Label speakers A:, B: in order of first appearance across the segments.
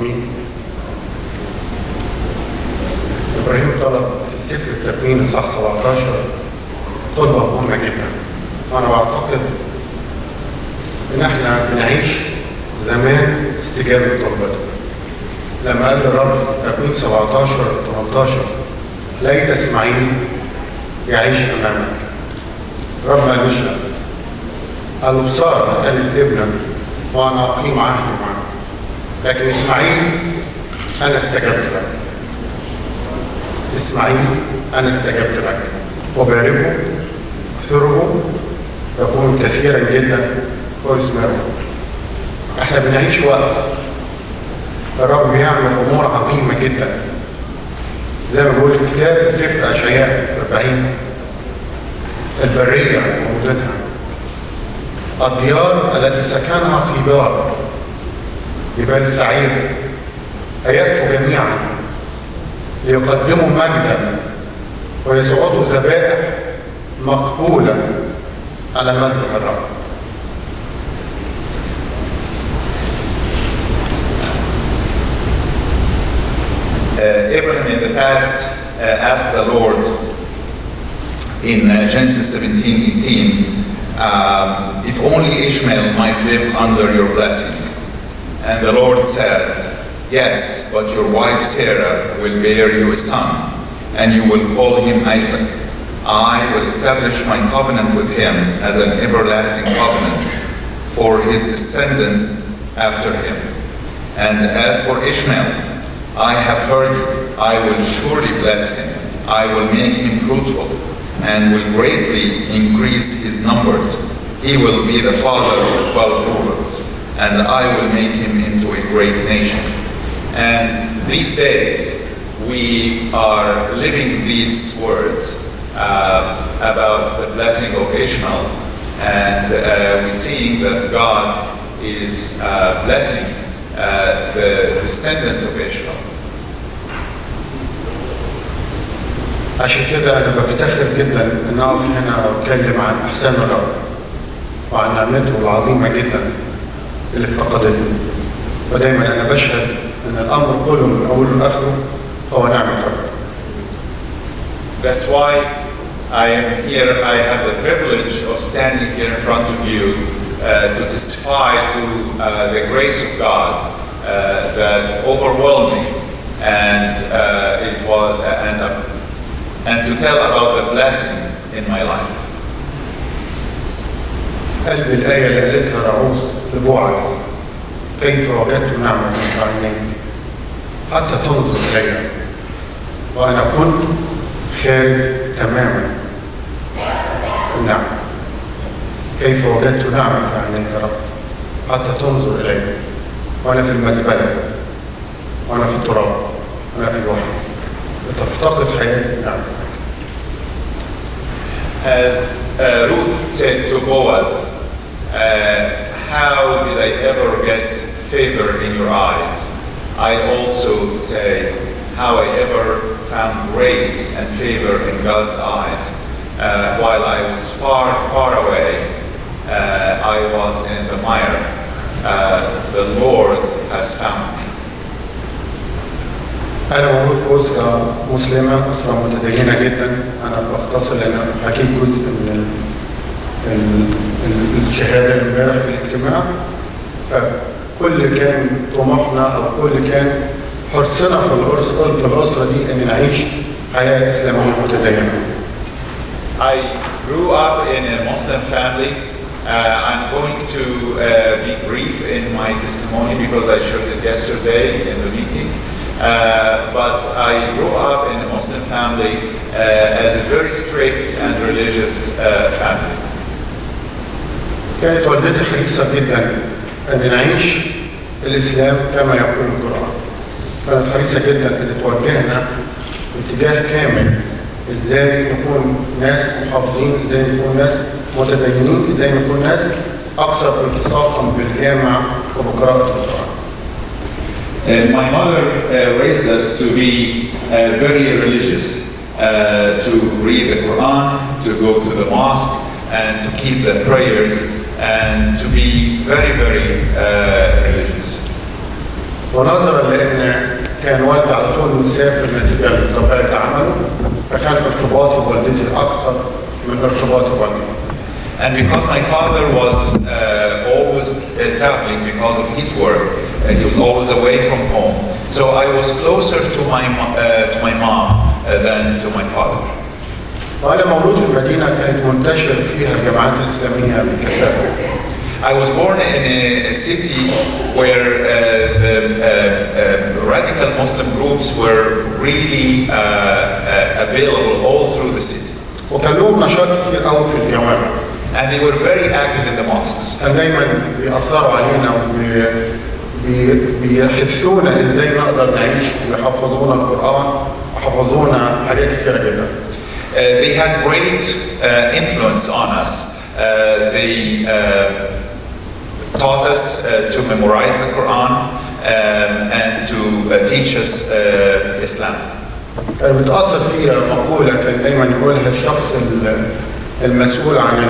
A: المنظمين. إبراهيم طلب في سفر التكوين إصحاح 17 طلبة مهمة جدا، وأنا بعتقد إن إحنا بنعيش زمان استجابة طلبته. لما قال الرب في تكوين 17-18 ليت إسماعيل يعيش أمامك، رب ما قالوش لا، قال له سارة هتلد ابنا وأنا أقيم عهدي معه، لكن إسماعيل أنا استجبت لك. إسماعيل أنا استجبت لك، وباركه اكثره يكون كثيرا جدا واسمعه. احنا بنعيش وقت الرب بيعمل امور عظيمه جدا، زي ما بيقول الكتاب في سفر اشعياء 40 البريه ومدنها، الديار التي سكنها طيبان جبال سعيد هيأتوا جميعا ليقدموا مجدا ويسعدوا ذبائح مقبوله على مذبح الرب.
B: Abraham in the past asked the Lord in Genesis 17:18, if only Ishmael might live under your blessing. And the Lord said, yes, but your wife Sarah will bear you a son, and you will call him Isaac. I will establish my covenant with him as an everlasting covenant for his descendants after him. And as for Ishmael, I have heard you. I will surely bless him. I will make him fruitful and will greatly increase his numbers. He will be the father of 12 rulers, and I will make him into a great nation. And these days, we are living these words about the blessing of Ishmael, and we're seeing that God is blessing the descendants of Ishmael.
A: عشان كده أنا بفتخر جدا إن أقف هنا وأتكلم عن إحسان الرب وعن نعمته العظيمة جدا اللي افتقدتني. ودايما أنا بشهد إن الأمر كله من أوله لآخره هو نعمة الرب.
B: That's why I am here. I have the privilege of standing here in front of you to testify to the grace of God that overwhelmed me, and it was and to tell about the blessing in my life.
A: قلب الآية اللي قالتها رعوز لبوعز، كيف وجدت نعمة في عينيك حتى تنظر إلي وأنا كنت خارج تماما النعمة. كيف وجدت نعمة في عينيك يا رب حتى تنظر إلي وأنا في المزبلة وأنا في التراب وأنا في الوحي وتفتقد حياتي بنعمتك.
B: As Ruth said to Boaz, how did I ever get favor in your eyes? I also say, how I ever found grace and favor in God's eyes. While I was far, far away, I was in the mire. The Lord has found me.
A: أنا موجود في أسرة مسلمة، أسرة متدينة جدا. أنا بختصر لأن حكيت جزء من الشهادة امبارح في الاجتماع. فكل كان طموحنا أو كل كان حرصنا في الأسرة دي أن نعيش حياة إسلامية متدينة.
B: I grew up in a Muslim family. I'm going to be brief in my testimony because I shared it yesterday in the meeting. But I grew up in a Muslim family as a very strict and religious family.
A: كانت والدتي حريصة جدا أن نعيش الإسلام كما يقول القرآن. كانت حريصة جدا أن توجهنا اتجاه كامل، إزاي نكون ناس محافظين، إزاي نكون ناس متدينين، إزاي نكون ناس أكثر التصاقا بالجامع وبقراءة القرآن.
B: My mother raised us to be very religious, to read the Quran, to go to the mosque, and to keep the prayers, and to be very, very religious.
A: ونظرا لأن كان والدي على طول مسافر نتيجة لطبيعة عمله، فكان ارتباطي بوالدتي أكثر من ارتباطي بوالدي.
B: And because my father was always traveling because of his work, he was always away from home. So I was closer to my mom than to my father.
A: وأنا مولود في مدينة كانت منتشر فيها الجماعات الإسلامية بكثافة.
B: I was born in a city where the radical Muslim groups were really available all through the city.
A: وكان لهم نشاط كتير قوي في الجوامع.
B: And they were very active in the mosques.
A: كان دايما بيأثروا علينا وبيحسونا ازاي نقدر نعيش ويحفظونا القرآن وحفظونا حاجات كتيرة جدا.
B: They had great influence on us. They taught us to memorize the Quran and to teach us Islam.
A: كان بتأثر فيها مقولة كان دايما يقولها الشخص المسؤول عن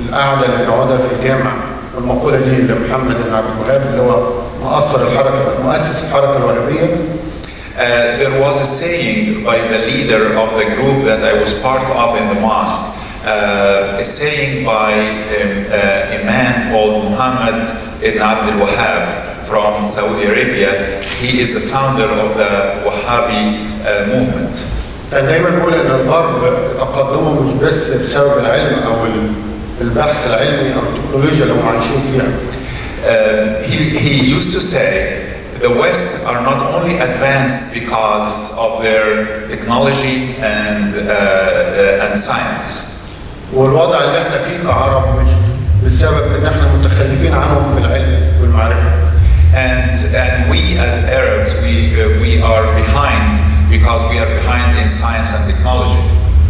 A: القعدة اللي بنقعدها في الجامع، والمقولة دي لمحمد بن عبد الوهاب اللي هو مؤسس الحركة الوهابية.
B: There was a saying by the leader of the group that I was part of in the mosque, a saying by a man called Muhammad ibn Abdul Wahab from Saudi Arabia. He is the founder of the Wahhabi movement.
A: كان دايما بيقول ان الغرب تقدمه مش بس بسبب العلم او البحث العلمي او التكنولوجيا اللي هم عايشين فيها.
B: He used to say the West are not only advanced because of their technology and science.
A: والوضع اللي احنا فيه كعرب مش بسبب ان احنا متخلفين عنهم في العلم والمعرفة.
B: And we as Arabs we are behind because we are behind in science and technology.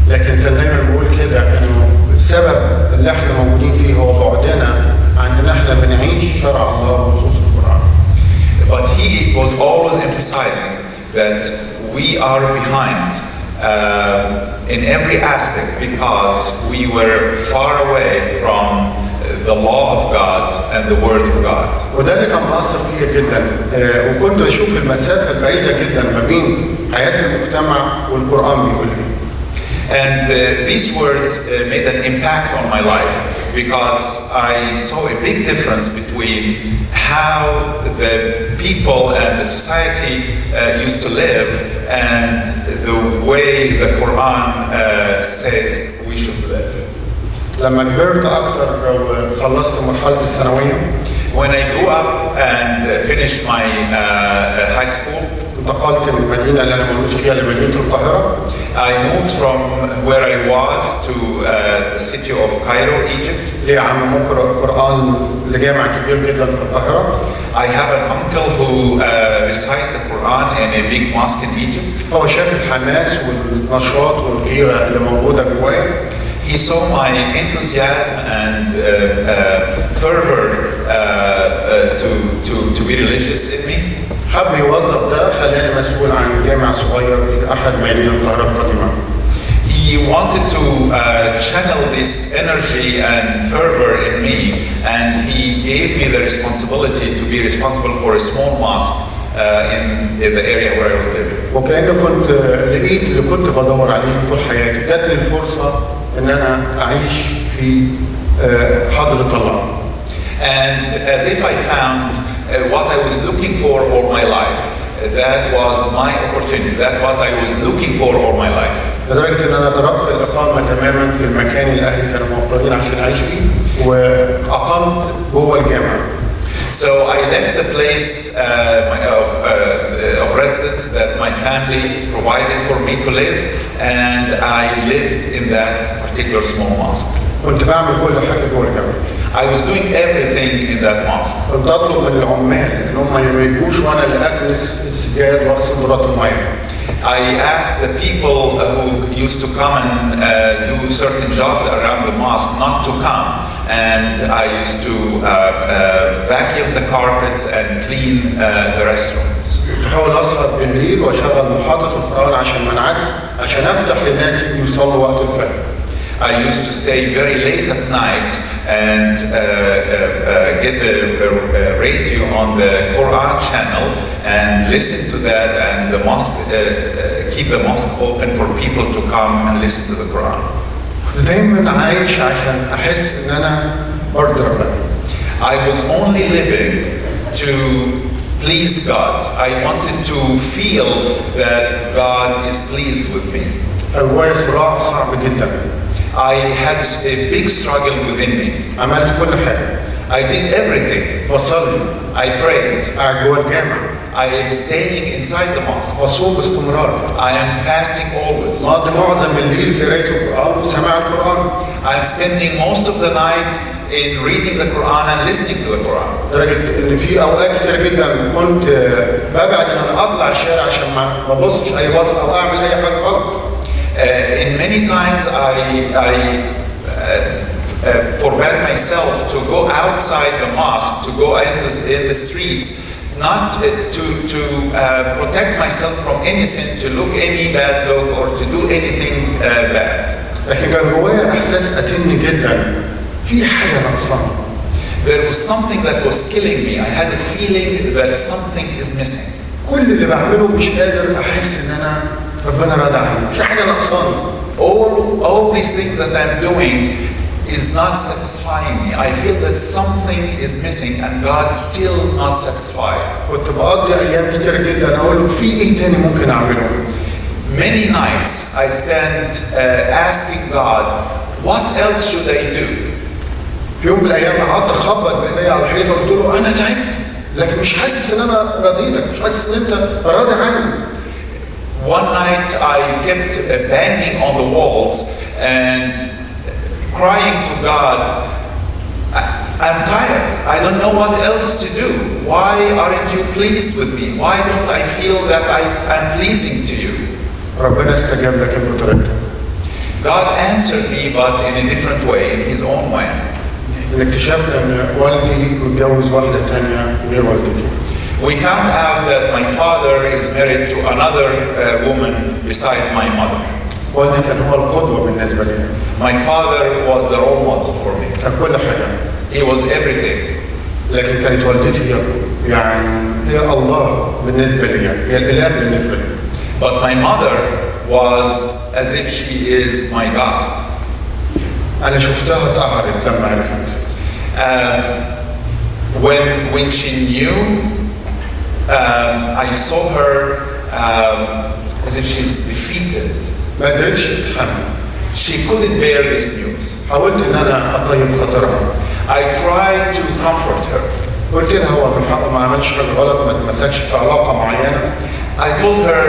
A: لكن كان دايما بقول كده انه السبب اللي احنا موجودين فيه هو بعدنا عن ان احنا بنعيش شرع الله ونصوص القرآن.
B: But he was always emphasizing that we are behind in every aspect because we were far away from the law of God and the word of God.
A: وده اللي كان مأثر فيا جدا، وكنت بشوف المسافة البعيدة جدا ما بين حياة المجتمع والقرآن بيقول ايه.
B: And these words made an impact on my life because I saw a big difference between how the people and the society used to live and the way the Quran says we should live.
A: لما كبرت أكتر وخلصت مرحلة الثانوية.
B: When I grew up and finished my high school.
A: انتقلت من المدينة اللي أنا مولود فيها لمدينة القاهرة.
B: I moved from where I was to the city of Cairo, Egypt.
A: ليه عم مقرأ قرآن لجامع كبير جدا في القاهرة.
B: I have an uncle who recited the Quran in a big mosque in Egypt.
A: هو شاف الحماس والنشاط والغيرة اللي موجودة جوايا.
B: He saw my enthusiasm and fervor to be religious in me.
A: حب يوظف ده خلاني مسؤول عن جامع صغير في أحد مدينة القاهرة القديمة.
B: He wanted to channel this energy and fervor in me, and he gave me the responsibility to be responsible for a small mosque in the area where I was living.
A: وكأنه كنت لقيت اللي كنت بدور عليه طول حياتي، جات لي الفرصة إن أنا أعيش في حضرة الله.
B: And as if I found what I was looking for all my life, that was my opportunity. That's what I was looking for all my life.
A: لدرجة إن أنا تركت الإقامة تماماً في المكان اللي أهلي كانوا موفرين عشان أعيش فيه، وأقمت جوه الجامعة.
B: So I left the place of residence that my family provided for me to live, and I lived in that particular small mosque.
A: كنت بعمل كل حاجة جوه الجامعة.
B: I was doing everything in that mosque.
A: كنت أطلب من العمال إن هم ما يجوش وأنا اللي أكنس السجاد وأغسل دورات المياه.
B: I asked the people who used to come and do certain jobs around the mosque not to come, and I used to vacuum the carpets and clean the restrooms.
A: بحاول أسهر بالليل وأشغل محاضرة القرآن عشان ما انعس، عشان أفتح للناس يجوا يصلوا وقت الفجر.
B: I used to stay very late at night and get the radio on the Quran channel and listen to that, and the mosque, keep the mosque open for people to come and listen to the Quran.
A: دايما عايش عشان احس ان انا برضي ربنا.
B: I was only living to please God. I wanted to feel that God is pleased with me.
A: جوايا صراع صعب جدا.
B: I had a big struggle within me.
A: عملت كل حاجة.
B: I did everything.
A: بصلي.
B: I prayed.
A: قاعد جوه الجامع.
B: I am staying inside the mosque.
A: بصوم باستمرار.
B: I am fasting always.
A: بقضي معظم الليل في قراية القرآن وسماع القرآن.
B: I'm spending most of the night in reading the Quran and listening to the Quran.
A: لدرجة إن في أوقات كتير جدا كنت ببعد إن أنا أطلع الشارع عشان ما أبصش أي بص أو أعمل أي حاجة غلط.
B: In many times I forbade myself to go outside the mosque, to go in the streets, not to protect myself from any sin, to look any bad look or to do anything bad.
A: لكن كان جوايا إحساس قاتلني جدا في حاجة ناقصاني.
B: There was something that was killing me. I had a feeling that something is missing.
A: كل اللي بعمله مش قادر أحس إن أنا ربنا راضي عني. في حاجة ناقصاني.
B: All these things that I'm doing is not satisfying me. I feel that something is missing and God's still not satisfied.
A: كنت بقضي أيام كتير جدا أقول له في إيه تاني ممكن أعمله.
B: Many nights I spent asking God, what else should I do?
A: في يوم من الأيام قعدت أخبط بإيدي على الحيطة وقلت له أنا تعبت لكن مش حاسس إن أنا رضيتك، مش حاسس إن أنت راضي عني.
B: One night I kept banging on the walls and crying to God, I'm tired. I don't know what else to do. Why aren't you pleased with me? Why don't I feel that I'm pleasing to you?
A: ربنا استجاب لكن بطريقته.
B: God answered me, but in a different way, in His own way.
A: من اكتشافنا ان والدي متجوز واحده ثانيه غير والدتي.
B: We found out that my father is married to another woman beside my mother.
A: والدي كان هو القدوه بالنسبه لي.
B: My father was the role model for me.
A: كان كل حاجه.
B: He was everything.
A: لكن كانت والدتي هي الله بالنسبه لي، هي الاله بالنسبه لي.
B: But my mother was as if she is my God.
A: أنا شفتها اتقهرت لما عرفت.
B: When she knew, I saw her as if she's defeated.
A: ما قدرتش تتحمل.
B: She couldn't bear this news.
A: حاولت إن أنا أطيب خاطرها.
B: I tried to comfort her.
A: قلت لها هو من حقه ما عملش حاجة غلط، ما اتمسكش في علاقة معينة.
B: I told her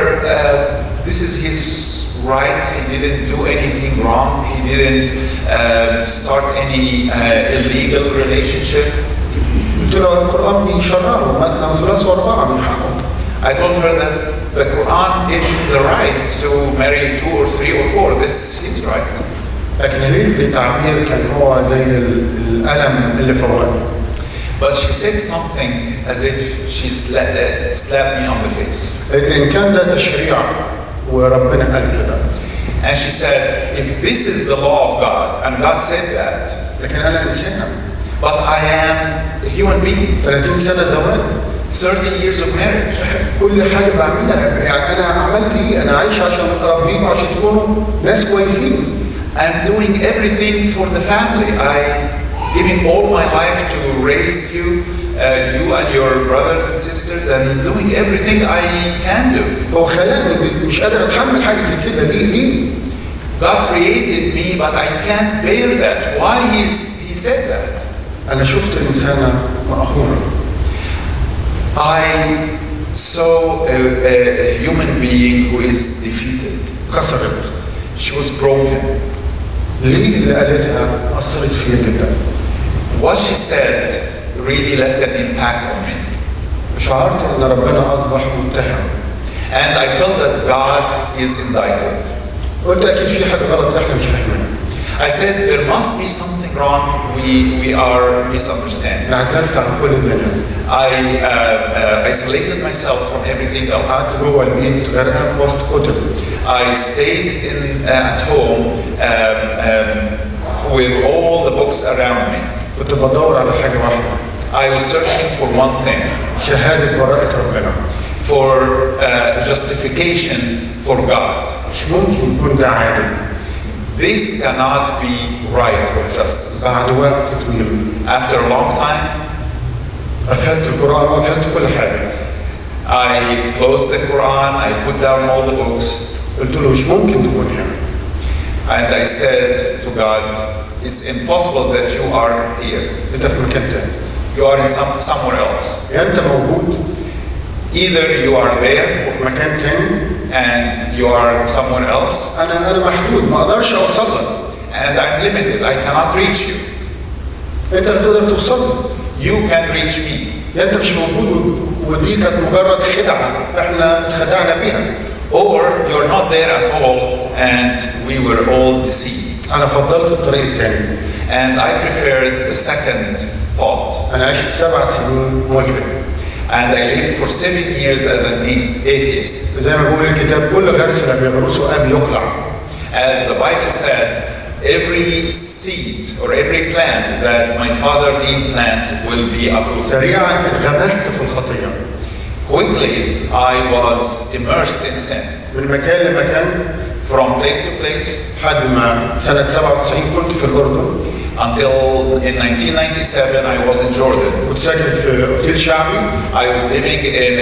B: this is his right. He didn't do anything wrong. He didn't start any illegal relationship.
A: قلت له القرآن بيشرعه مثلا ثلاث وأربعة من حقه.
B: I told her that the Quran gave him the right to marry 2 or 3 or 4. This is his right.
A: لكن ليه تعبير كان هو زي الألم اللي فوقني.
B: But she said something as if she slapped me on the face.
A: قالت لي إن كان ده تشريع وربنا قال كده.
B: And she said, if this is the law of God, and God said that,
A: لكن أنا إنسانة.
B: but I am a human being.
A: 30 سنة زواج.
B: 30 years of marriage.
A: كل حاجة بعملها يعني أنا عملت إيه؟ أنا عايش عشان أربيكم عشان تكونوا ناس كويسين.
B: I'm doing everything for the family. I'm giving all my life to raise you, you and your brothers and sisters, and doing everything I can do.
A: هو خلاني مش قادر أتحمل حاجة زي كده. ليه؟
B: God created me, but I can't bear that. Why He said that?
A: أنا شفت إنسانة مقهورة.
B: I saw a human being who is defeated.
A: كسرت.
B: She was broken.
A: ليه اللي قالتها أثرت فيا جدا.
B: What she said really left an impact on me.
A: شعرت إن ربنا أصبح متهم.
B: And I felt that God is indicted.
A: قلت أكيد في حاجة غلط إحنا مش فاهمينها.
B: I said there must be something wrong, we are misunderstanding.
A: انعزلت عن كل الدنيا.
B: I isolated myself from everything else.
A: قعدت جوه البيت غرقان في وسط كتب.
B: I stayed at home with all the books around me.
A: كنت بدور على حاجة واحدة.
B: I was searching for one thing.
A: شهادة براءة ربنا.
B: For justification for God.
A: مش ممكن يكون ده عادل.
B: This cannot be right or justice.
A: بعد وقت طويل.
B: After a long time,
A: قفلت القرآن وقفلت كل حاجة.
B: I closed the Quran, I put down all the books.
A: قلت له مش ممكن تكون هنا.
B: And I said to God, it's impossible that you are here.
A: أنت في مكان تاني.
B: You are in somewhere else.
A: يا أنت موجود.
B: Either you are there
A: وفي مكان تاني.
B: and you are somewhere else.
A: أنا محدود ما أقدرش أوصل لك.
B: And I'm limited. I cannot reach you.
A: أنت اللي تقدر توصل لي.
B: You can reach me.
A: يا أنت مش موجود ودي كانت مجرد خدعة إحنا اتخدعنا بيها.
B: Or you're not there at all and we were all deceived.
A: أنا فضلت الطريق التاني.
B: And I preferred the second thought.
A: أنا عشت 7 سنين ملحد.
B: And I lived for 7 years as an atheist.
A: زي ما بيقول الكتاب كل غرس لم يغرسه أب يقلع.
B: As the Bible said, every seed or every plant that my father didn't plant will be uprooted.
A: سريعا انغمست في الخطية.
B: Quickly, I was immersed in sin.
A: من مكان لمكان.
B: From place to place.
A: لحد ما سنة 97 كنت في الأردن.
B: Until in 1997, I was in Jordan.
A: كنت ساكن في أوتيل شعبي.
B: I was living in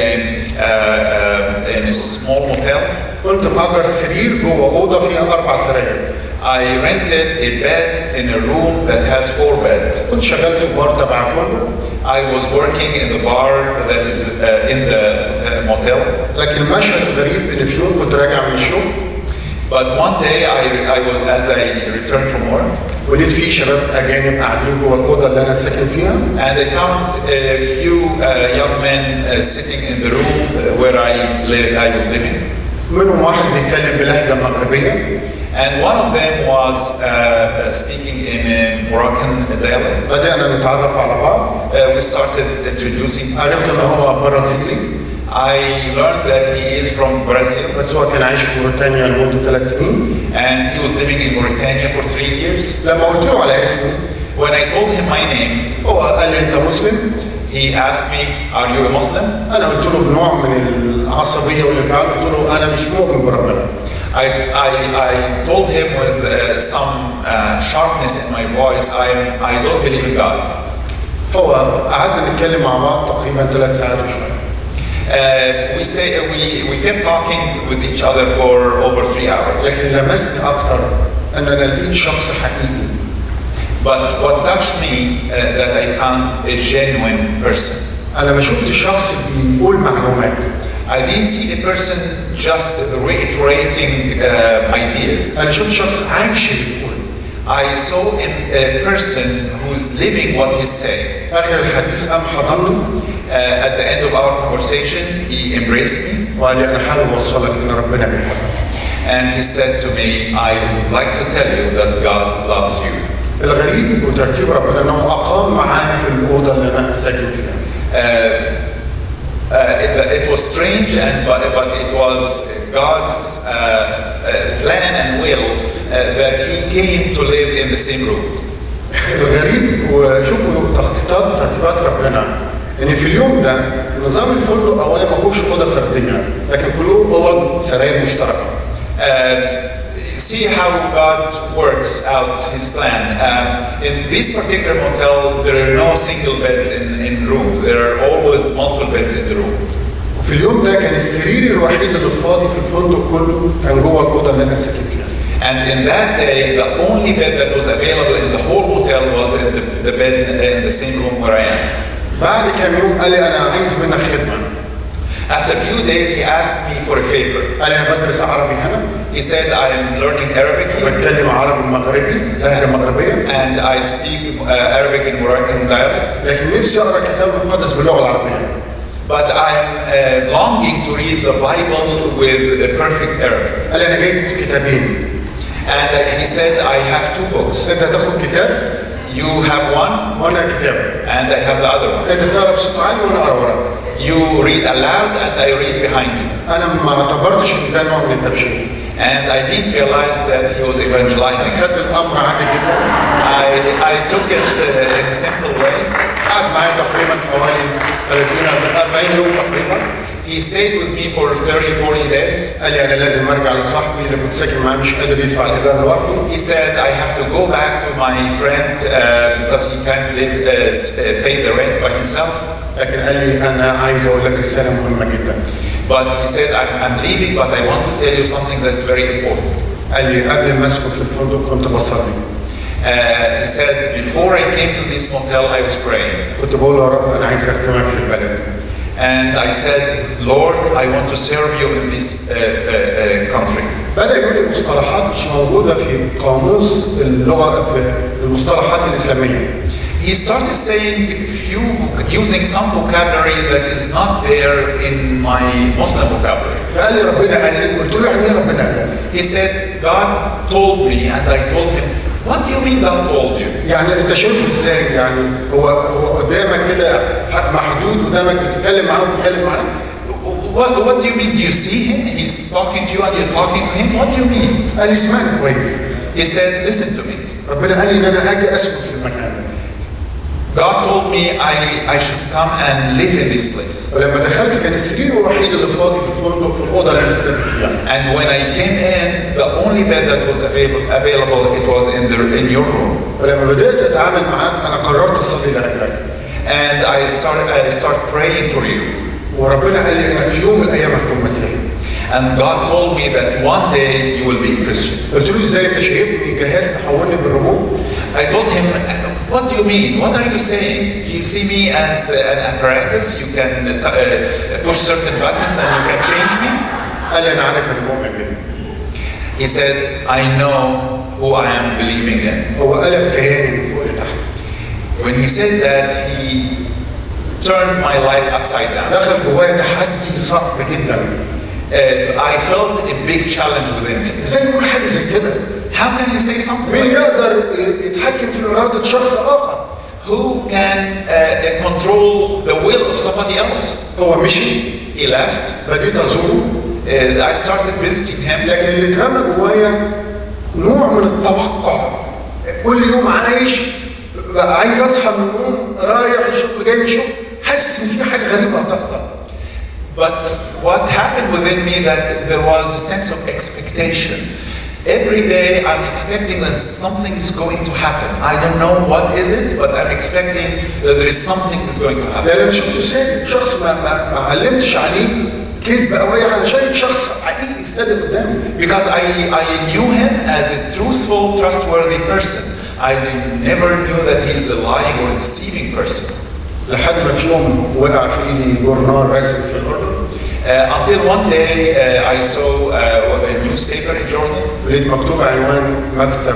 B: a small motel.
A: كنت مأجر سرير جوه أوضة فيها 4 سراير.
B: I rented a bed in a room that has 4 beds.
A: كنت شغال في بار تبع فندق.
B: I was working in the bar that is in the motel.
A: لكن المشهد الغريب إن في يوم كنت راجع من الشغل.
B: But one day, as I returned from work,
A: ولقيت في شباب أجانب قاعدين جوه الأوضة اللي أنا ساكن فيها.
B: and I found a few young men sitting in the room where I was living.
A: منهم واحد بيتكلم بلهجة مغربية.
B: And one of them was speaking in a Moroccan dialect.
A: بدأنا نتعرف على بعض.
B: We started introducing.
A: عرفت إن هو برازيلي.
B: I learned that he is from Brazil.
A: بس هو كان عايش في موريتانيا لمدة 3 سنين.
B: And he was living in Mauritania for 3 years.
A: لما قلت له على اسمي.
B: When I told him my name.
A: هو قال لي أنت مسلم؟
B: He asked me, "Are you a Muslim?"
A: أنا قلت له بنوع من العصبية والانفعال قلت له أنا مش مؤمن بربنا.
B: I told him with some sharpness in my voice, I don't believe in God.
A: هو قعدنا نتكلم مع بعض تقريبا 3 ساعات وشوية.
B: We kept talking with each other for over 3 hours.
A: لكن لمسني أكتر أن أنا لقيت شخص حقيقي.
B: But what touched me that I found a genuine person.
A: أنا ما شفتش شخص بيقول معلومات.
B: I didn't see a person just reiterating ideas.
A: أنا شفت شخص عايش اللي بيقول.
B: I saw a person who's living what he's saying.
A: آخر الحديث قام حضني.
B: At the end of our conversation, he embraced me.
A: وقال لي أنا حابب أوصلك إن ربنا بيحبك.
B: And he said to me, I would like to tell you that God loves you.
A: الغريب وترتيب ربنا إنه أقام معايا في الأوضة اللي أنا ساكن فيها.
B: It was strange, but it was God's plan and will that He came to live in the same room.
A: الغريب وشوفوا تخطيطات وترتيبات ربنا إن في اليوم ده نظام الفندق أولا ما فيهوش أوضة فردية لكن كله أوض سراير مشتركة.
B: See how God works out His plan. In this particular motel, there are no single beds in rooms. There are always multiple beds in the room.
A: وفي اليوم ده كان السرير الوحيد اللي فاضي في الفندق كله كان جوه الأوضة اللي أنا ساكن فيها.
B: And in that day, the only bed that was available in the whole motel was in the bed in the same room where I am.
A: بعد كام يوم قال لي أنا عايز منك خدمة.
B: After a few days, he asked me for a favor.
A: قال لي أنا بدرس عربي هنا.
B: He said, I am learning Arabic here.
A: بتكلم عربي مغربي لهجة مغربية.
B: And I speak Arabic in Moroccan dialect.
A: لكن نفسي أقرأ كتاب مقدس باللغة العربية.
B: But I'm longing to read the Bible with perfect Arabic.
A: قال لي أنا جايب كتابين.
B: And he said, I have 2 books.
A: أنت هتاخد كتاب.
B: You have one,
A: وانا كتاب.
B: and I have the other one.
A: انت تقرا بصوت عالي وانا اقرا وراك.
B: You read aloud, and I read behind you.
A: انا ما اعتبرتش ان ده نوع من التبشير.
B: And I didn't realize that he was evangelizing.
A: خدت الامر عادي جدا.
B: I took it in a simple way.
A: قعد معايا تقريبا حوالي 40 يوم تقريبا.
B: He stayed with me for 30-40 days.
A: قال لي انا لازم ارجع لصاحبي اللي كنت ساكن معاه مش قادر يدفع الايجار لوحده.
B: He said I have to go back to my friend because he can't pay the rent by himself.
A: لكن قال لي انا عايز اقول لك رساله مهمه جدا.
B: But he said I'm leaving, but I want to tell you something that's very important.
A: قال لي قبل ما اسكن في الفندق كنت بصلي.
B: He said before I came to this motel I was praying.
A: كنت بقول يا رب انا عايز اخدمك في البلد.
B: And I said, Lord, I want to serve you in this country.
A: بدأ يقول لي مصطلحات مش موجودة في قاموس اللغة في المصطلحات الإسلامية.
B: He started saying using some vocabulary that is not there in my Muslim vocabulary.
A: فقال لي ربنا قال لي. قلت له يعني ايه ربنا قال لي؟
B: He said, God told me, and I told him, what do you mean God told you?
A: يعني انت شايفه ازاي؟ يعني هو قدامك كده محدود قدامك بتتكلم معاه وبتتكلم معاه؟
B: What do you mean? Do you see him? He's talking to you and you're talking to him? What do you mean?
A: قال لي اسمعني كويس.
B: He said, listen to me.
A: ربنا قال لي ان انا اجي اسكن في المكان ده.
B: God told me I should come and live in this place.
A: ولما دخلت كان السرير الوحيد اللي فاضي في الفندق في الاوضه اللي انت ساكن فيها.
B: And when I came in, the only bed that was available it was in your room.
A: ولما بدات اتعامل معاك انا قررت اصلي لاجلك.
B: And I start praying for you.
A: وربنا قال لي انك في يوم من الايام هتكون مسيحي.
B: And God told me that one day you will be a Christian.
A: قلت له ازاي انت شايفني جهاز تحولني بالريموت؟
B: I told him, what do you mean? What are you saying? Do you see me as an apparatus? You can push certain buttons and you can change me?
A: قال لي انا عارف انا مؤمن بيه.
B: He said, I know who I am believing in.
A: هو قلب كياني من فوق لتحت.
B: When he said that, he turned my life upside down.
A: دخل جوايا تحدي صعب جدا.
B: I felt a big challenge within me.
A: ازاي نقول حاجه زي كده؟
B: How can you say something
A: مين
B: like that?
A: يقدر يتحكم في اراده شخص اخر؟
B: Who can control the will of somebody else?
A: هو مشي.
B: He left.
A: بديت ازوره.
B: I started visiting him.
A: لكن اللي اترمى جوايا نوع من التوقع. كل يوم عايش بقى عايز اصحى من النوم رايح الشغل جاي من الشغل حاسس ان في حاجه غريبه هتحصل.
B: But what happened within me that there was a sense of expectation. Every day I'm expecting that something is going to happen. I don't know what is it, but I'm expecting that there is something is going to happen.
A: لأن أنا شفته صادق، شخص ما علمتش عليه كذب أو أي حاجة، شايف شخص حقيقي صادق قدامي.
B: Because I knew him as a truthful, trustworthy person. I never knew that he is a lying or deceiving person.
A: لحد ما في يوم وقع في إيدي جورنال رسم في الأردن.
B: Until one day I saw a newspaper in Jordan.
A: لقيت مكتوب عنوان مكتب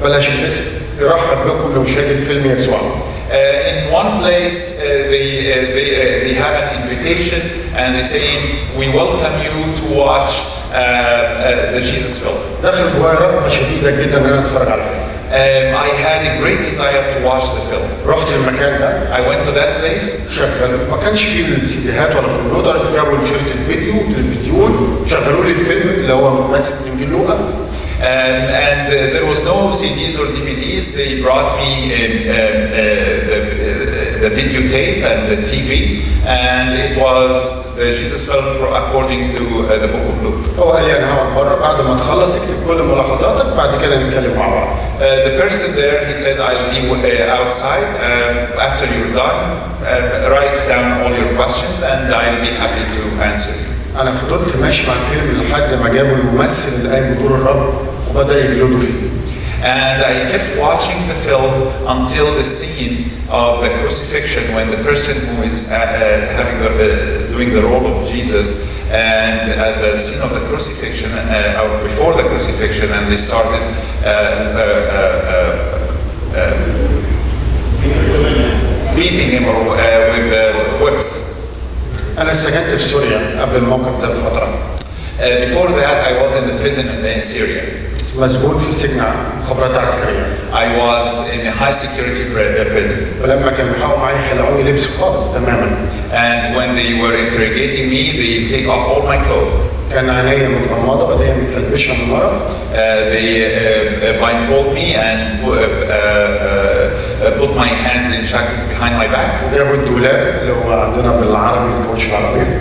A: بلاش الاسم يرحب بكم لمشاهدة فيلم يسوع.
B: In one place they have an invitation and they're saying we welcome you to watch the Jesus film.
A: دخل جوايا رغبة شديدة جدا إن أنا أتفرج على الفيلم.
B: I had a great desire to watch the film.
A: رحت المكان ده.
B: I went to that place.
A: شغل ما كانش فيه السيديهات ولا الكمبيوتر، فجابوا لي شريط الفيديو تلفزيون شغلوا لي الفيلم اللي هو ماسك إنجيل لوقا.
B: And there was no CDs or DVDs. They brought me the videotape and the TV, and it was the Jesus film according to the book of Luke.
A: هو قال لي أنا هقعد بره بعد ما تخلص اكتب كل ملاحظاتك بعد كده نتكلم مع بعض.
B: The person there, he said, I'll be outside after you're done. Write down all your questions, and I'll be happy to answer you.
A: أنا فضلت ماشي مع الفيلم لحد ما جابوا الممثل اللي قايم بدور الرب وبدأ يجلدوا فيه.
B: And I kept watching the film until the scene of the crucifixion, when the person who is doing the role of Jesus, and at the scene of the crucifixion, or before the crucifixion, and they started beating him with whips.
A: أنا سجنت في سوريا قبل الموقف ده بفترة.
B: Before that, I was in the prison in Syria.
A: مسجون في سجن مخابرات عسكريه.
B: I was in a high security prison.
A: ولما كانوا بيحاولوا معايا خلعوني لبس خالص تماما.
B: And when they were interrogating me, they take off all my clothes.
A: كان عينيا متغمضه وايديا متكلبشه من ورا.
B: They blindfold me and put my hands in shackles behind my back.
A: وجابوا الدولاب اللي هو عندنا بالعربي الكاوتش العربيه.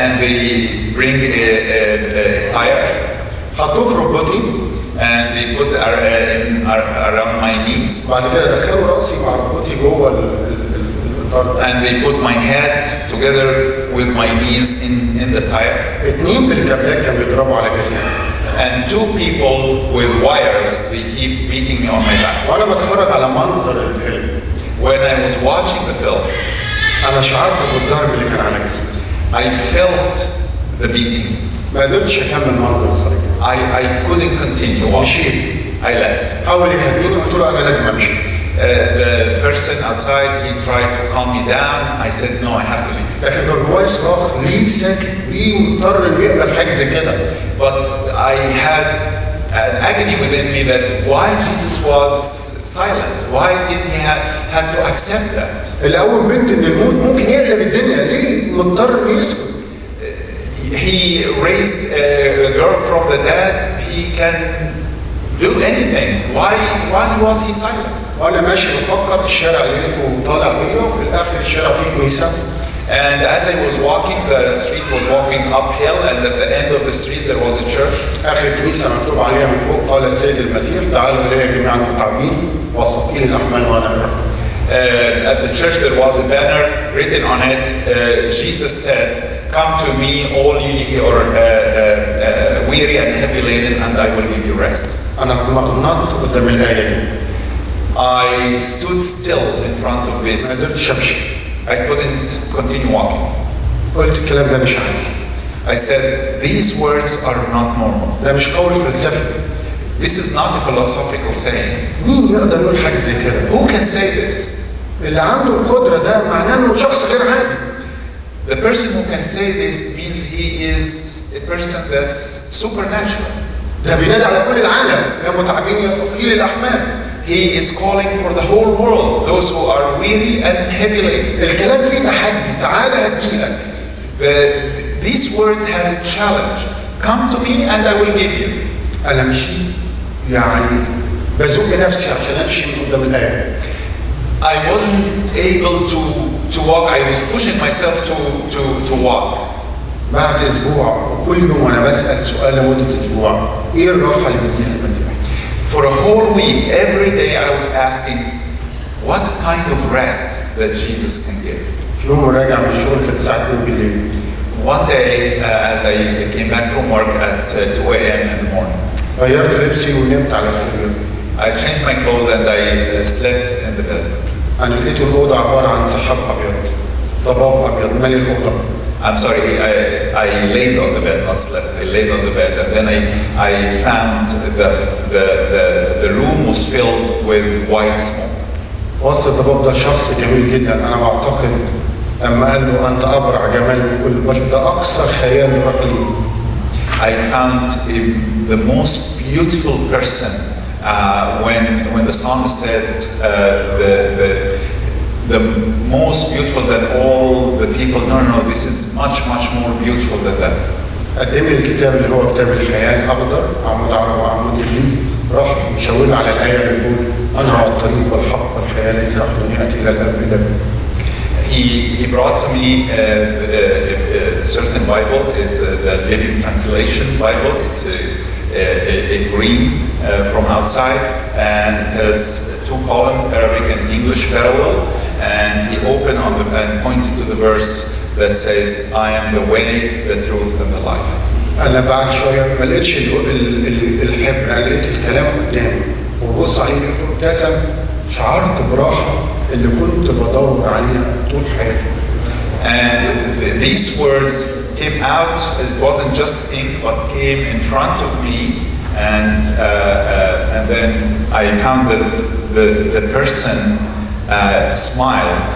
B: And they bring a tire.
A: حطوه في ركبتي.
B: And they put it around my knees.
A: بعد كده دخلوا راسي مع ركبتي جوه الاطار.
B: And they put my head together with my knees in the tire.
A: اتنين بالكابلات كانوا بيضربوا على جسمي.
B: And two people with wires, they keep beating me on my back.
A: وانا بتفرج على منظر الفيلم.
B: When I was watching the film,
A: انا شعرت بالضرب اللي كان على جسمي.
B: I felt the beating.
A: ما قدرتش اكمل منظر الصريح.
B: I couldn't continue watching.
A: مشيت.
B: I left.
A: حاول يهديني قلت له انا لازم امشي.
B: The person outside, he tried to calm me down. I said, no, I have to leave.
A: لكن كان جوايا صراخ ليه ساكت؟ ليه مضطر انه يقبل حاجه زي كده؟
B: But I had an agony within me that why Jesus was silent? Why did he have to accept that?
A: الاول بنت ان الموت ممكن يقلب الدنيا، ليه مضطر انه يسكت؟
B: He raised a girl from the dead. He can do anything. Why was he silent?
A: وانا ماشي بفكر الشارع لقيته طالع بيا وفي الاخر الشارع فيه كنيسه.
B: And as I was walking, the street was walking uphill, and at the end of the street there was a church.
A: اخر الكنيسه مكتوب عليها من فوق قال السيد المسيح تعالوا الي جميعا المتعبين والثقيل الاحمال وانا اريحكم.
B: At the church there was a banner written on it. Jesus said, "Come to me, all ye who are weary and heavy laden, and I will give you rest."
A: انا مغنطت قدام الايه دي.
B: I stood still in front of
A: ما
B: this.
A: قدرتش امشي.
B: I couldn't continue walking.
A: قلت الكلام ده مش عادي.
B: I said, "These words are not normal.
A: ده مش قول فلسفي.
B: This is not a philosophical saying."
A: مين يقدر يقول حاجه زي كده؟
B: Who can say this?
A: اللي عنده القدره ده معناه انه شخص غير عادي.
B: The person who can say this means he is a person that's supernatural.
A: ده بينادي على كل العالم يا متعبين يا ثقيل الاحمال.
B: He is calling for the whole world, those who are weary and heavy laden.
A: الكلام فيه تحدي، تعال هديلك.
B: These words has a challenge. Come to me and I will give you.
A: انا مشيت يعني بزق نفسي عشان امشي من قدام الايه.
B: I wasn't able to walk. I was pushing myself to walk.
A: بعد اسبوع وكل يوم وانا بسال سؤال لمده اسبوع ايه الراحه اللي بيديها المسيح؟
B: For a whole week, every day I was asking, what kind of rest that Jesus can give?
A: في يوم راجع من الشغل كانت الساعه 2 بالليل.
B: One day, as I came back from work at 2 a.m. in the morning,
A: غيرت لبسي ونمت على السرير.
B: I changed my clothes and I slept in the bed.
A: انا لقيت الاوضه عباره عن سحاب ابيض، ضباب ابيض مالي الاوضه.
B: I'm sorry, I laid on the bed, not slept. I laid on the bed, and then I found the room was filled with white smoke.
A: وسط الضباب ده شخص جميل جدا، انا بعتقد لما قال له انت ابرع جمال من كل البشر ده اقصى خيال رجلي.
B: I found the most beautiful person when the psalmist said the most beautiful than all the people. No, this is much more beautiful than that.
A: قدم لي الكتاب اللي هو كتاب الخيال اخضر عمود عربي وعمود انجليزي، راح مشاور لي على الايه اللي بتقول انا هو الطريق والحق والحياه ليس احد ياتي الى الاب الا بي.
B: He brought to me a certain Bible. It's the Living Translation Bible. It's a green from outside, and it has two columns, Arabic and English parallel. And he opened and pointed to the verse that says, "I am the way, the truth, and the life."
A: انا بعد شويه ما لقيتش الحبر، انا لقيت الكلام قدامي وببص عليه لقيته ابتسم، شعرت براحه اللي كنت بدور عليها طول حياتي.
B: And these words came out. It wasn't just ink, but came in front of me, and then I found that the person smiled,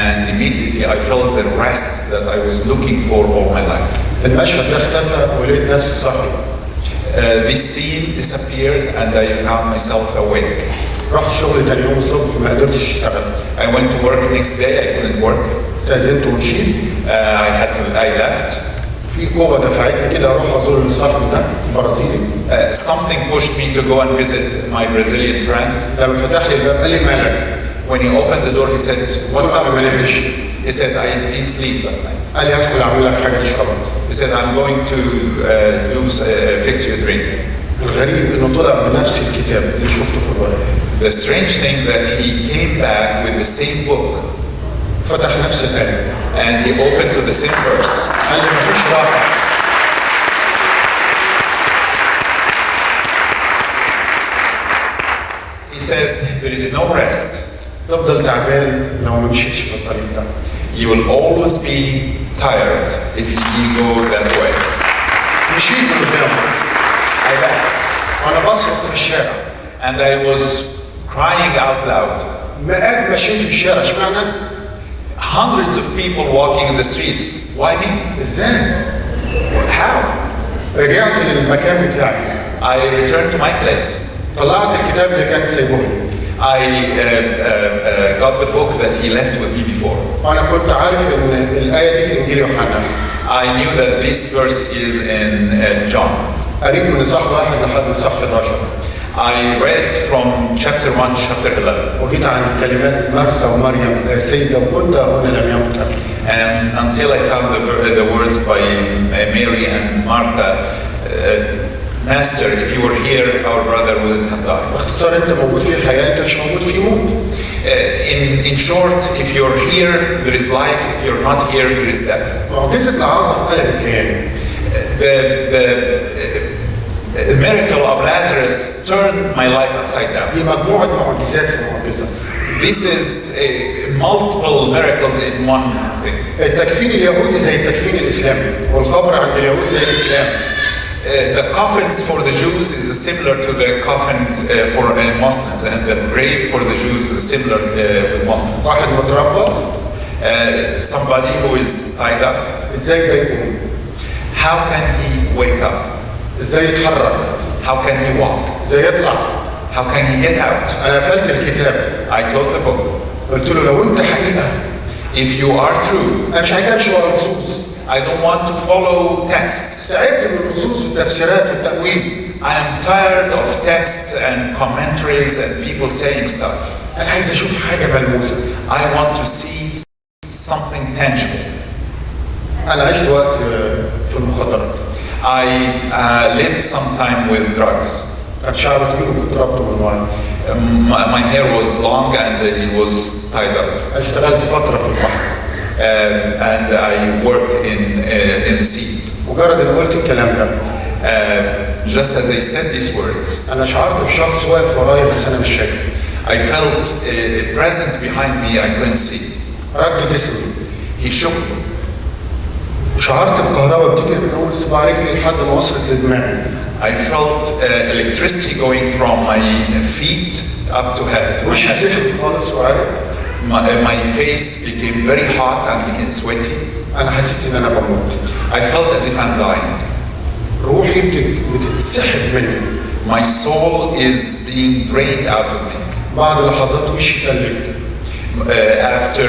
B: and immediately I felt the rest that I was looking for all my life.
A: المشهد ده اختفى ولقيت نفسي صاحي.
B: this scene disappeared and I found myself awake.
A: رحت الشغل تاني يوم الصبح ما قدرتش اشتغل.
B: I went to work next day, I couldn't work.
A: استأذنت ومشيت.
B: I left.
A: في قوة دفعتني كده اروح ازور الصاحب ده برازيلي.
B: Something pushed me to go and visit my Brazilian friend.
A: لما فتح لي الباب قال لي مالك؟
B: When he opened the door, he said, "What's up?"
A: ما نمتش.
B: He said, "I didn't sleep last night."
A: قال لي ادخل اعمل لك حاجة تشربها.
B: He said, "I'm going to fix you a drink."
A: الغريب انه طلع بنفس الكتاب اللي شفته في الورقة.
B: The strange thing that he came back with the same book.
A: فتح نفس الآية.
B: And he opened to the same verse.
A: قال لي مفيش راحة.
B: He said, "There is no rest."
A: تفضل تعبان لو ما مشيتش في الطريق ده.
B: You will always be tired if you go that way.
A: مشيت من قدامه.
B: I left.
A: وانا بصرخ في الشارع.
B: And I was crying out loud.
A: مئات ماشيين في الشارع، اشمعنى؟
B: Hundreds of people walking in the streets. Why me?
A: ازاي؟
B: How?
A: رجعت للمكان بتاعي.
B: I returned to my place.
A: طلعت الكتاب اللي كان سايبه لي.
B: I got the book that he left with me before.
A: وانا كنت عارف ان الآية دي في إنجيل يوحنا.
B: I knew that this verse is in John.
A: قريت من إصحاح 1 لحد إصحاح 11.
B: I read from chapter 1 to chapter 11.
A: وجيت عند كلمات مرثا ومريم سيدة وكنت هنا لم يمت أخي.
B: And until I found the words by Mary and Martha, Master, if you were here, our brother wouldn't have died.
A: باختصار أنت موجود في حياة، أنت مش موجود في موت.
B: In short, if you're here, there is life. If you're not here, there is death.
A: معجزة العظم قلبت كياني.
B: The miracle of Lazarus turned my life upside down.
A: دي مجموعة معجزات في معجزة.
B: This is multiple miracles in one thing.
A: التكفين اليهودي زي التكفين الإسلامي، والقبر عند اليهود زي الإسلام.
B: The coffins for the Jews is similar to the coffins for Muslims, and the grave for the Jews is similar with Muslims.
A: واحد متربط.
B: Somebody who is tied up.
A: إزاي ده يقوم؟
B: How can he wake up?
A: إزاي يتحرك؟
B: How can he walk?
A: إزاي يطلع؟
B: How can he get out?
A: أنا قفلت الكتاب.
B: I closed the book.
A: قلت له لو أنت حقيقة.
B: If you are true.
A: أنا مش عايز أمشي ورا نصوص.
B: I don't want to follow texts.
A: تعبت من النصوص والتفسيرات والتأويل.
B: I am tired of texts and commentaries and people saying stuff.
A: أنا عايز أشوف حاجة ملموسة.
B: I want to see something tangible.
A: أنا عشت وقت في المخدرات.
B: I lived some time with drugs.
A: كان شعري طويل وكنت رابطه من ورا.
B: My hair was long and it was tied up.
A: اشتغلت فترة في البحر.
B: And I worked in the sea.
A: مجرد إن قلت الكلام ده.
B: Just as I said these words.
A: أنا شعرت بشخص واقف ورايا بس أنا مش شايفه.
B: I felt a presence behind me I couldn't see.
A: رج جسمي.
B: He shook me.
A: شعرت بكهرباء بتجري من أول صباع رجلي لحد ما وصلت لدماغي.
B: I felt electricity going from my feet up to head.
A: وشي سخن خالص وعرق.
B: My face became very hot and became sweaty.
A: أنا حسيت إن أنا بموت.
B: I felt as if I'm dying.
A: روحي بتتسحب مني.
B: My soul is being drained out of me.
A: بعد لحظات وشي تلج.
B: After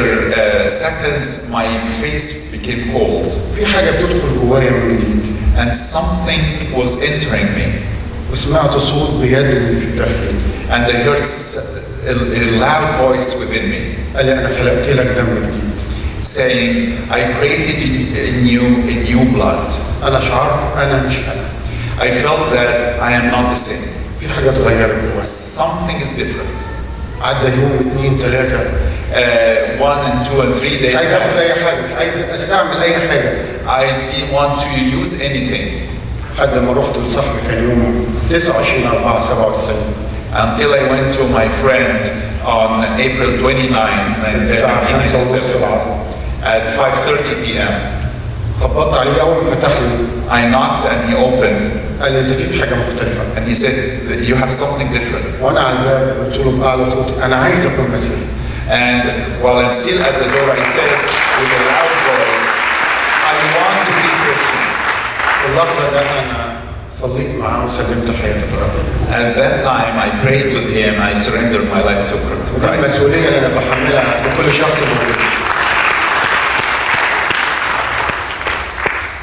B: seconds, my face became cold.
A: في حاجة بتدخل جوايا من جديد.
B: And something was entering me.
A: وسمعت صوت بيد اللي في داخلي.
B: And I heard a loud voice within me.
A: قال لي أنا خلقت لك دم جديد.
B: Saying, I created a new blood.
A: أنا شعرت أنا مش أنا.
B: I felt that I am not the same.
A: في حاجة اتغيرت جوايا.
B: Something is different.
A: عدى يوم 2 3.
B: 1 and 2 and 3 days.
A: مش عايز أعمل أي حاجة، مش عايز أستعمل أي حاجة.
B: I didn't want to use anything.
A: لحد ما رحت لصاحبي كان يوم 29/4/97.
B: Until I went to my friend on April 29, 1997 at 5:30 p.m.
A: خبطت عليه أول ما فتح لي.
B: I knocked and he opened.
A: قال لي أنت فيك حاجة مختلفة.
B: And he said, you have something different.
A: وأنا على الباب قلت له بأعلى صوت أنا عايز أكون مسيحي.
B: And while I'm still at the door, I said with a loud voice, I want to be Christian.
A: في اللحظة ده أنا صليت معاه وسلمت حياتي لربنا.
B: At that time, I prayed with him. I surrendered my life to
A: ودي
B: Christ.
A: المسؤولية اللي أنا بحملها لكل شخص موجود.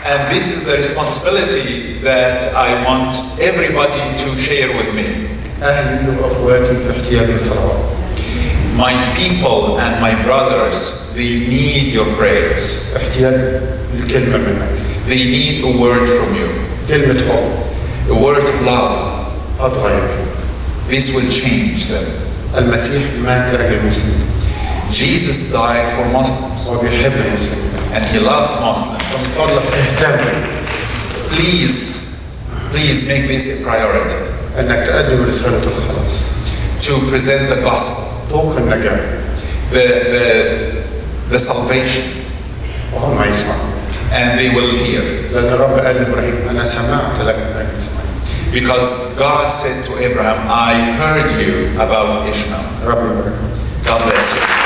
B: And this is the responsibility that I want everybody to share with me.
A: أهلي وأخواتي في احتياج للصلوات.
B: My people and my brothers, they need your prayers.
A: في احتياج لكلمة منك.
B: They need a word from you,
A: كلمة حب.
B: a word of love.
A: هتغير.
B: This will change them.
A: المسيح مات لأجل المسلمين.
B: Jesus died for Muslims,
A: هو بيحب المسلمين.
B: and he loves Muslims.
A: من فضلك اهتم
B: Please make this a priority,
A: أنك تقدم رسالة الخلاص.
B: to present the gospel,
A: طوق النجاة.
B: the salvation,
A: وهم يسمعوا.
B: and they will hear.
A: لأن الرب قال لإبراهيم أنا سمعت لك من إسماعيل.
B: Because God said to Abraham, I heard you about Ishmael.
A: رب يبارك.
B: God bless you.